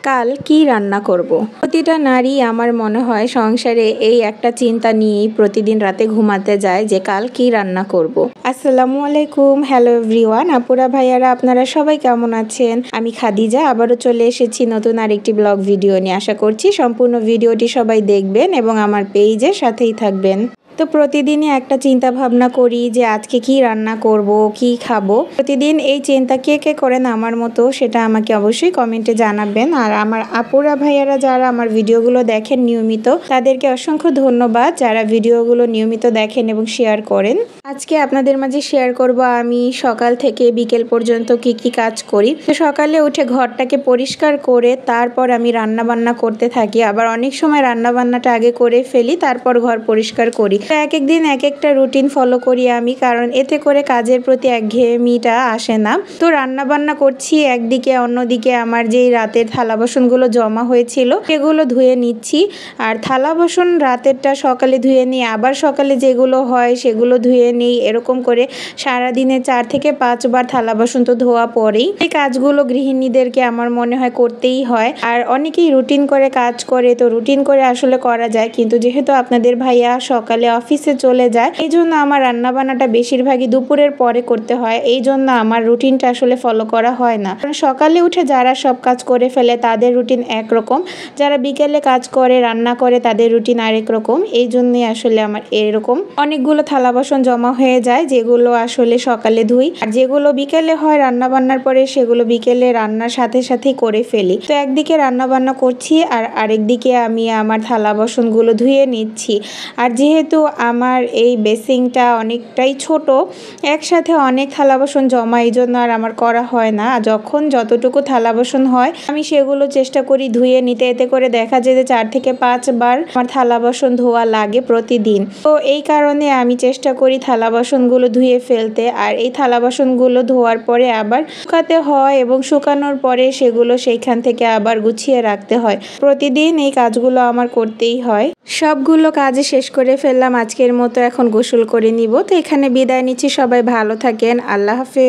কাল কি রান্না করব। প্রতিটা নারী আমার মনে হয় সংসারে এই একটা চিন্তা নিয়েই প্রতিদিন রাতে ঘুমাতে যায় যে কাল কি রান্না করব। আসসালামু আলাইকুম, হ্যালো এভরিওয়ান, আপুরা ভাইয়ারা আপনারা সবাই কেমন আছেন? আমি খাদিজা আবারও চলে এসেছি নতুন আরেকটি ব্লগ ভিডিও নিয়ে। আশা করছি সম্পূর্ণ ভিডিওটি সবাই দেখবেন এবং আমার পেজের সাথেই থাকবেন। তো প্রতিদিনই একটা চিন্তা ভাবনা করি যে আজকে কি রান্না করব, কি খাবো। প্রতিদিন এই চিন্তা কে কে করেন আমার মতো সেটা আমাকে অবশ্যই কমেন্টে জানাবেন। আর আমার আপুরা ভাইয়ারা যারা আমার ভিডিওগুলো দেখেন নিয়মিত, তাদেরকে অসংখ্য ধন্যবাদ যারা ভিডিওগুলো নিয়মিত দেখেন এবং শেয়ার করেন। আজকে আপনাদের মাঝে শেয়ার করব আমি সকাল থেকে বিকেল পর্যন্ত কি কি কাজ করি। তো সকালে উঠে ঘরটাকে পরিষ্কার করে তারপর আমি রান্না বান্না করতে থাকি। আবার অনেক সময় রান্না বান্নাটা আগে করে ফেলি, তারপর ঘর পরিষ্কার করি। এক এক দিন এক একটা রুটিন ফলো করি আমি, কারণ এতে করে কাজের প্রতি একঘেয়েমিটা আসে না। তো রান্না বান্না করছি একদিকে, অন্যদিকে আমার যেই রাতের থালা বাসনগুলো জমা হয়েছিল সেগুলো ধুয়ে নিচ্ছি। আর থালা বাসন রাতেরটা সকালে ধুয়ে নিই, আবার সকালে যেগুলো হয় সেগুলো ধুয়ে নিই। এরকম করে সারাদিনে 4 থেকে 5 বার থালা বাসন তো ধোয়া পড়েই। এই কাজগুলো গৃহিণীদেরকে আমার মনে হয় করতেই হয়। আর অনেকেই রুটিন করে কাজ করে, তো রুটিন করে আসলে করা যায়, কিন্তু যেহেতু আপনাদের ভাইয়া সকালে অফিসে চলে যায়, এই জন্য আমার রান্নাবান্নাটা বেশিরভাগই দুপুরের পরে করতে হয়। এই জন্য আমার রুটিনটা আসলে ফলো করা হয় না। কারণ সকালে উঠে যারা সব কাজ করে ফেলে তাদের রুটিন একরকম, যারা বিকেলে কাজ করে রান্না করে তাদের রুটিন আরেক রকম। এই জন্যই আসলে আমার এরকম অনেকগুলো থালা বাসন জমা হয়ে যায়, যেগুলো আসলে সকালে ধুই, আর যেগুলো বিকেলে হয় রান্না বান্নার পরে সেগুলো বিকেলে রান্নার সাথে সাথেই করে ফেলি। তো একদিকে রান্না বান্না করছি আর আরেকদিকে আমি আমার থালা বাসনগুলো ধুয়ে নিচ্ছি। আর যেহেতু আমার এই বেসিংটা অনেকটাই ছোট, একসাথে অনেক থালা বাসন জমা, এই জন্য আর আমার করা হয় না। যখন যতটুকু থালা বাসন হয় আমি সেগুলো চেষ্টা করি ধুয়ে নিতে। এতে করে দেখা যায় যে 4 থেকে 5 বার আমার থালা বাসন ধোয়া লাগে প্রতিদিন। তো এই কারণে আমি চেষ্টা করি থালা বাসনগুলো ধুয়ে ফেলতে। আর এই থালা বাসনগুলো ধোয়ার পরে আবার শুকাতে হয় এবং শুকানোর পরে সেগুলো সেইখান থেকে আবার গুছিয়ে রাখতে হয়। প্রতিদিন এই কাজগুলো আমার করতেই হয়। সবগুলো কাজে শেষ করে ফেললাম আজকের মতো, এখন গোসল করে নিব। তো এখানে বিদায় নিচ্ছি, সবাই ভালো থাকেন, আল্লাহ হাফেজ।